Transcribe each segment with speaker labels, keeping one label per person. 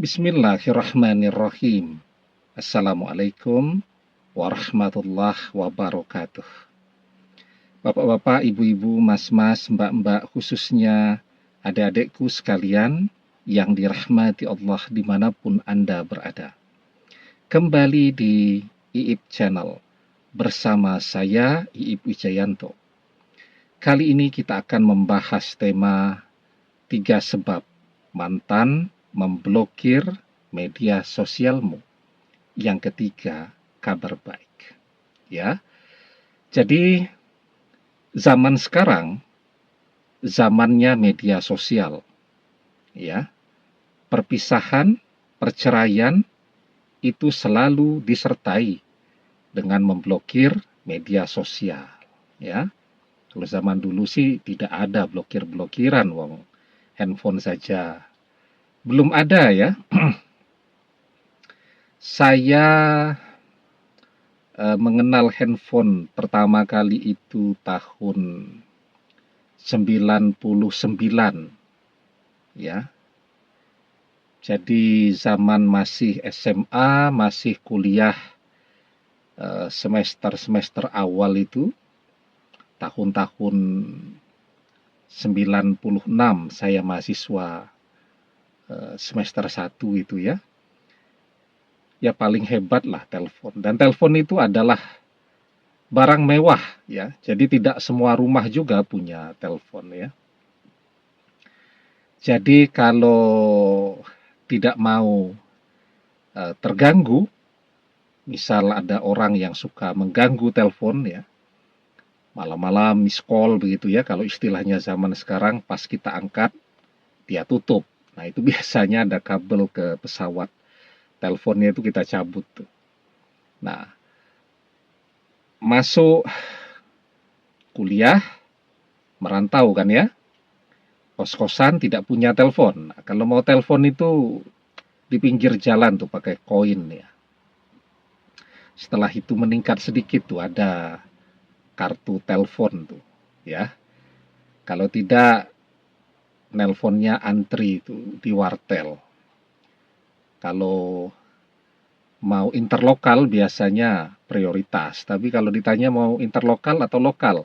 Speaker 1: Bismillahirrahmanirrahim. Assalamualaikum warahmatullahi wabarakatuh. Bapak-bapak, ibu-ibu, mas-mas, mbak-mbak, khususnya adik-adikku sekalian yang dirahmati Allah dimanapun Anda berada. Kembali di IIP Channel bersama saya, IIP Wijayanto. Kali ini kita akan membahas tema 3 sebab mantan memblokir media sosialmu. Yang ketiga, kabar baik. Ya. Jadi zaman sekarang zamannya media sosial. Ya. Perpisahan, perceraian itu selalu disertai dengan memblokir media sosial, ya. Kalau zaman dulu sih tidak ada blokir-blokiran, wong handphone saja belum ada ya. Saya mengenal handphone pertama kali itu tahun 99 ya. Jadi zaman masih SMA, masih kuliah semester-semester awal itu tahun-tahun 96 saya mahasiswa semester 1 itu ya. Ya paling hebat lah telepon. Dan telepon itu adalah barang mewah ya. Jadi tidak semua rumah juga punya telepon ya. Jadi kalau tidak mau terganggu, misal ada orang yang suka mengganggu telepon ya, malam-malam miss call begitu ya, kalau istilahnya zaman sekarang, pas kita angkat dia tutup. Nah itu biasanya ada kabel ke pesawat teleponnya, itu kita cabut tuh. Nah, masuk kuliah, merantau kan ya, kos-kosan tidak punya telepon. Nah, kalau mau telepon itu di pinggir jalan tuh pakai koin ya. Setelah itu meningkat sedikit tuh ada kartu telepon tuh ya. Kalau tidak, nelponnya antri itu di wartel. Kalau mau interlokal biasanya prioritas, tapi kalau ditanya mau interlokal atau lokal,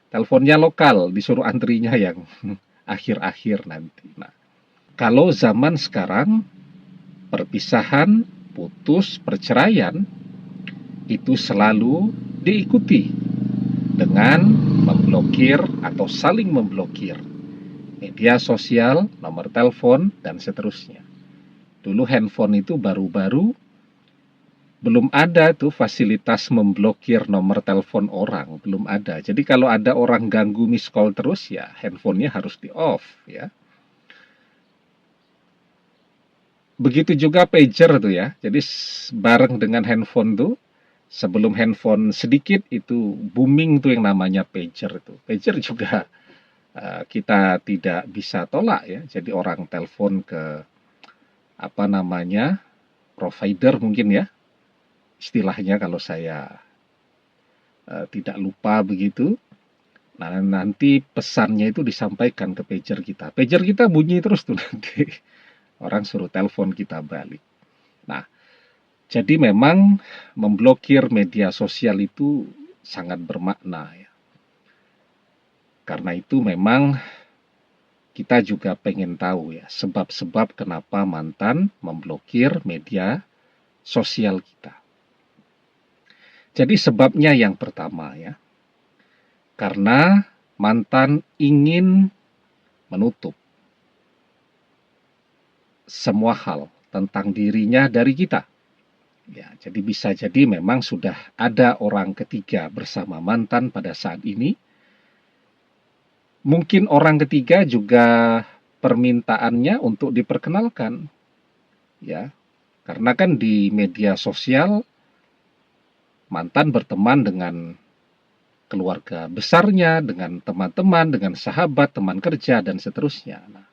Speaker 1: teleponnya lokal, disuruh antrinya yang akhir-akhir nanti. Nah, kalau zaman sekarang perpisahan, putus, perceraian itu selalu diikuti dengan memblokir atau saling memblokir media sosial, nomor telepon, dan seterusnya. Dulu handphone itu baru-baru, belum ada tuh fasilitas memblokir nomor telepon orang, belum ada. Jadi kalau ada orang ganggu miss call terus ya handphonenya harus di off ya. Begitu juga pager tuh ya. Jadi bareng dengan handphone tuh, sebelum handphone sedikit itu booming tuh yang namanya pager itu. Pager juga kita tidak bisa tolak ya. Jadi orang telepon ke provider mungkin ya, istilahnya kalau saya tidak lupa begitu. Nah nanti pesannya itu disampaikan ke pager kita. Pager kita bunyi terus tuh nanti. Orang suruh telepon kita balik. Nah, jadi memang memblokir media sosial itu sangat bermakna ya. Karena itu memang kita juga pengen tahu ya sebab-sebab kenapa mantan memblokir media sosial kita. Jadi sebabnya yang pertama ya, karena mantan ingin menutup semua hal tentang dirinya dari kita. Ya, jadi bisa jadi memang sudah ada orang ketiga bersama mantan pada saat ini. Mungkin orang ketiga juga permintaannya untuk diperkenalkan. Ya. Karena kan di media sosial mantan berteman dengan keluarga besarnya, dengan teman-teman, dengan sahabat, teman kerja, dan seterusnya. Nah,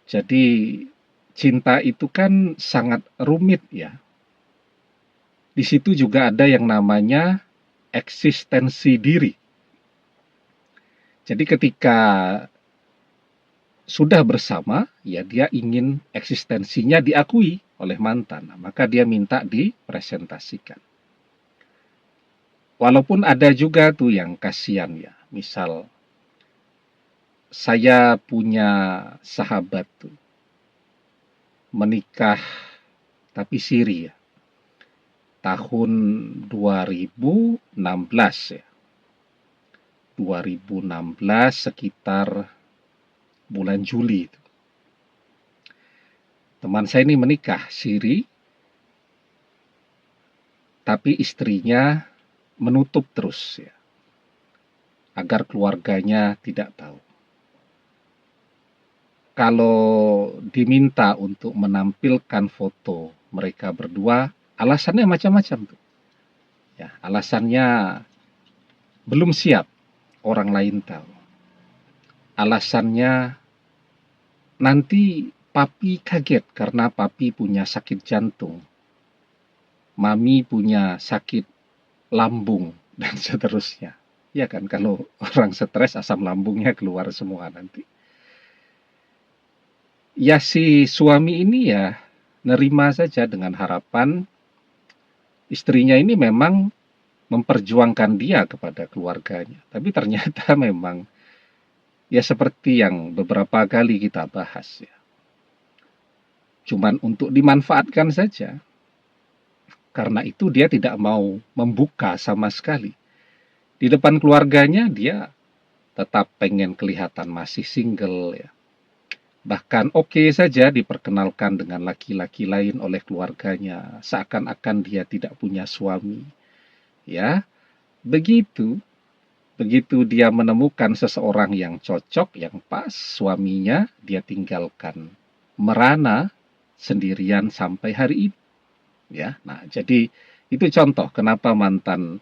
Speaker 1: jadi cinta itu kan sangat rumit ya. Di situ juga ada yang namanya eksistensi diri. Jadi ketika sudah bersama, ya dia ingin eksistensinya diakui oleh mantan. Nah, maka dia minta dipresentasikan. Walaupun ada juga tuh yang kasihan ya. Misal saya punya sahabat tuh menikah tapi siri ya. Tahun 2016 ya. 2016 sekitar bulan Juli itu. Teman saya ini menikah siri, tapi istrinya menutup terus ya, agar keluarganya tidak tahu. Kalau diminta untuk menampilkan foto mereka berdua, alasannya macam-macam tuh. Ya, alasannya belum siap orang lain tahu. Alasannya nanti papi kaget karena papi punya sakit jantung. Mami punya sakit lambung dan seterusnya. Ya kan, kalau orang stres asam lambungnya keluar semua nanti. Ya si suami ini ya nerima saja dengan harapan istrinya ini memang memperjuangkan dia kepada keluarganya. Tapi ternyata memang ya seperti yang beberapa kali kita bahas ya. Cuman untuk dimanfaatkan saja. Karena itu dia tidak mau membuka sama sekali. Di depan keluarganya dia tetap pengen kelihatan masih single ya. Bahkan oke saja diperkenalkan dengan laki-laki lain oleh keluarganya, seakan-akan dia tidak punya suami. Ya, begitu dia menemukan seseorang yang cocok, yang pas suaminya, dia tinggalkan merana sendirian sampai hari ini. Ya, nah jadi itu contoh kenapa mantan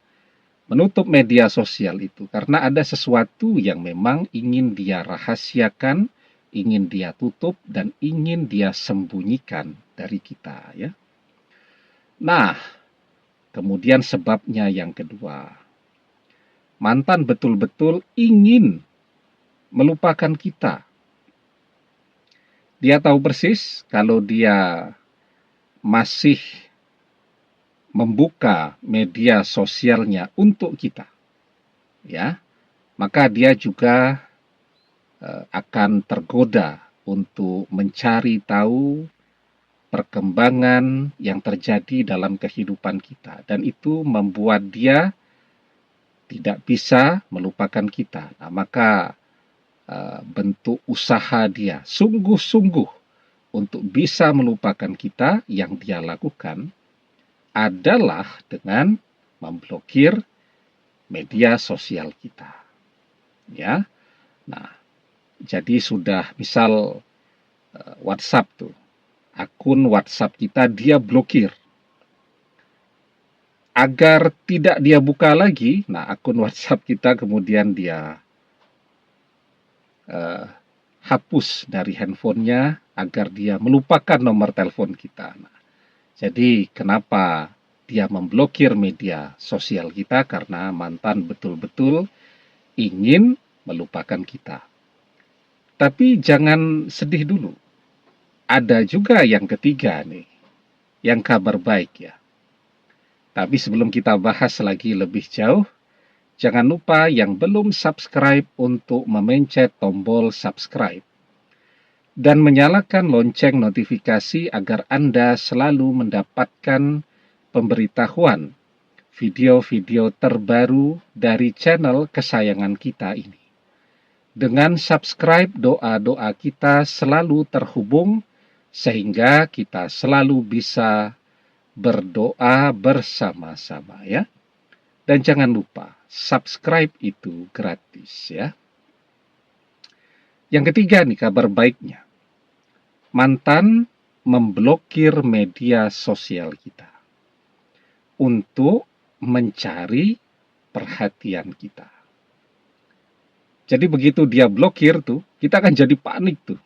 Speaker 1: menutup media sosial itu, karena ada sesuatu yang memang ingin dia rahasiakan, ingin dia tutup, dan ingin dia sembunyikan dari kita ya. Nah, kemudian sebabnya yang kedua, mantan betul-betul ingin melupakan kita. Dia tahu persis kalau dia masih membuka media sosialnya untuk kita, ya, maka dia juga akan tergoda untuk mencari tahu perkembangan yang terjadi dalam kehidupan kita, dan itu membuat dia tidak bisa melupakan kita. Nah, maka bentuk usaha dia sungguh-sungguh untuk bisa melupakan kita yang dia lakukan adalah dengan memblokir media sosial kita. Ya. Nah, jadi sudah misal WhatsApp tuh, akun WhatsApp kita dia blokir. Agar tidak dia buka lagi, nah akun WhatsApp kita kemudian dia hapus dari handphonenya agar dia melupakan nomor telepon kita. Nah, jadi kenapa dia memblokir media sosial kita? Karena mantan betul-betul ingin melupakan kita. Tapi jangan sedih dulu. Ada juga yang ketiga nih, yang kabar baik ya. Tapi sebelum kita bahas lagi lebih jauh, jangan lupa yang belum subscribe untuk memencet tombol subscribe dan menyalakan lonceng notifikasi agar Anda selalu mendapatkan pemberitahuan video-video terbaru dari channel kesayangan kita ini. Dengan subscribe, doa-doa kita selalu terhubung sehingga kita selalu bisa berdoa bersama-sama ya. Dan jangan lupa, subscribe itu gratis ya. Yang ketiga nih kabar baiknya. Mantan memblokir media sosial kita untuk mencari perhatian kita. Jadi begitu dia blokir tuh, kita akan jadi panik tuh.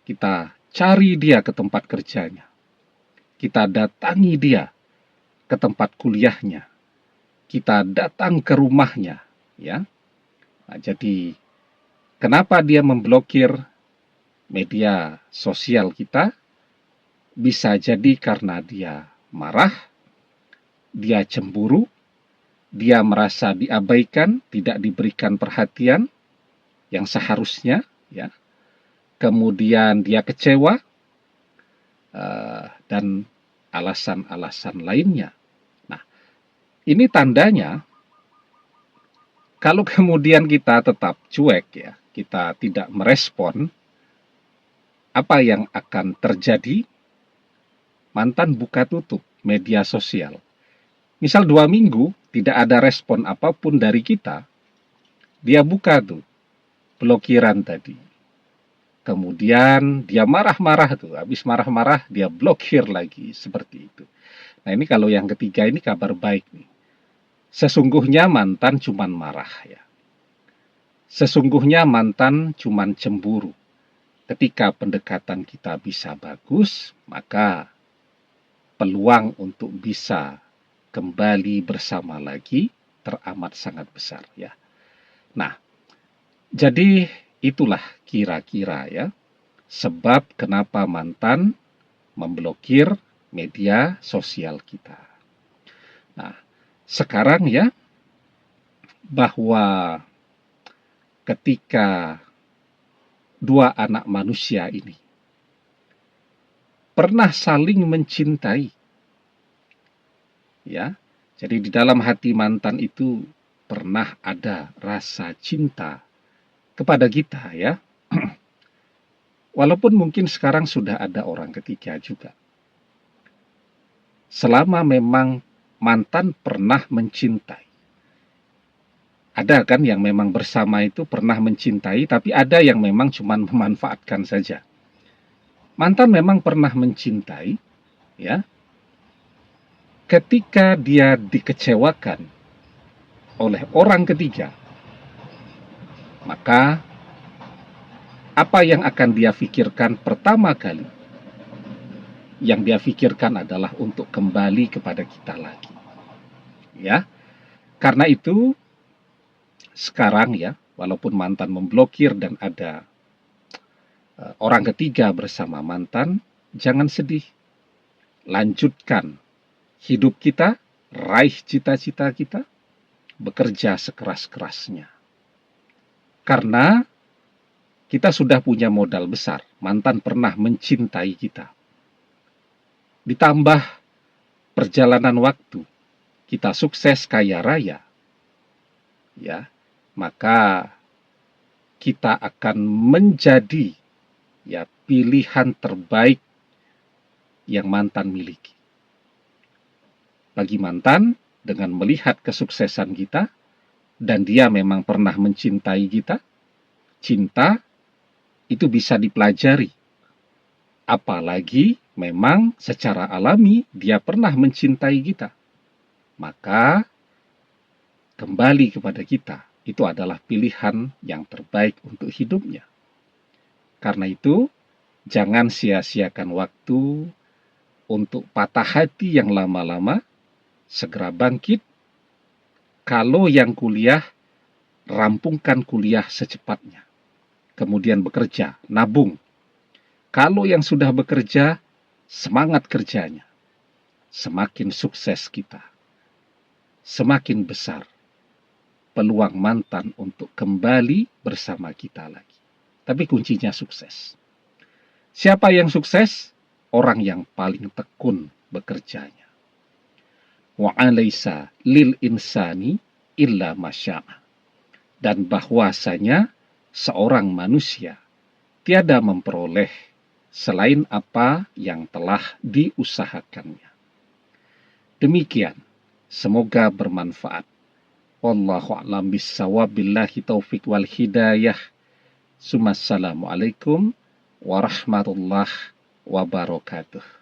Speaker 1: Kita cari dia ke tempat kerjanya. Kita datangi dia ke tempat kuliahnya. Kita datang ke rumahnya, ya. Nah, jadi Kenapa dia memblokir media sosial kita? Bisa jadi karena dia marah, dia cemburu, dia merasa diabaikan, tidak diberikan perhatian yang seharusnya, ya. Kemudian dia kecewa, dan alasan-alasan lainnya. Nah, ini tandanya kalau kemudian kita tetap cuek, ya, kita tidak merespon, apa yang akan terjadi? Mantan buka tutup media sosial. Misal 2 minggu tidak ada respon apapun dari kita, dia buka tuh blokiran tadi. Kemudian dia marah-marah tuh, habis marah-marah dia blokir lagi, seperti itu. Nah, ini kalau yang ketiga ini kabar baik nih. Sesungguhnya mantan cuman marah, ya. Sesungguhnya mantan cuman cemburu. Ketika pendekatan kita bisa bagus, maka peluang untuk bisa kembali bersama lagi teramat sangat besar, ya. Nah, jadi itulah kira-kira, ya, sebab kenapa mantan memblokir media sosial kita. Nah, sekarang, ya, bahwa ketika dua anak manusia ini pernah saling mencintai, ya. Jadi di dalam hati mantan itu pernah ada rasa cinta kepada kita, ya. Walaupun mungkin sekarang sudah ada orang ketiga juga. Selama memang mantan pernah mencintai. Ada kan yang memang bersama itu pernah mencintai, tapi ada yang memang cuma memanfaatkan saja. Mantan memang pernah mencintai, ya. Ketika dia dikecewakan oleh orang ketiga, maka apa yang akan dia pikirkan pertama kali? Yang dia pikirkan adalah untuk kembali kepada kita lagi, ya. Karena itu sekarang, ya, walaupun mantan memblokir dan ada orang ketiga bersama mantan, jangan sedih. Lanjutkan hidup kita, raih cita-cita kita, bekerja sekeras-kerasnya. Karena kita sudah punya modal besar, mantan pernah mencintai kita. Ditambah perjalanan waktu, kita sukses kaya raya, ya, maka kita akan menjadi, ya, pilihan terbaik yang mantan miliki. Bagi mantan, dengan melihat kesuksesan kita, dan dia memang pernah mencintai kita, cinta itu bisa dipelajari. Apalagi memang secara alami dia pernah mencintai kita. Maka kembali kepada kita, itu adalah pilihan yang terbaik untuk hidupnya. Karena itu, jangan sia-siakan waktu untuk patah hati yang lama-lama, segera bangkit. Kalau yang kuliah, rampungkan kuliah secepatnya. Kemudian bekerja, nabung. Kalau yang sudah bekerja, semangat kerjanya. Semakin sukses kita, semakin besar peluang mantan untuk kembali bersama kita lagi. Tapi kuncinya sukses. Siapa yang sukses? Orang yang paling tekun bekerjanya. Wa alaysa lil insani illa masya'a. Dan bahwasanya seorang manusia tiada memperoleh selain apa yang telah diusahakannya. Demikian, semoga bermanfaat. Wallahu a'lam bissawab, billahi taufik wal hidayah. Assalamualaikum warahmatullahi wabarakatuh.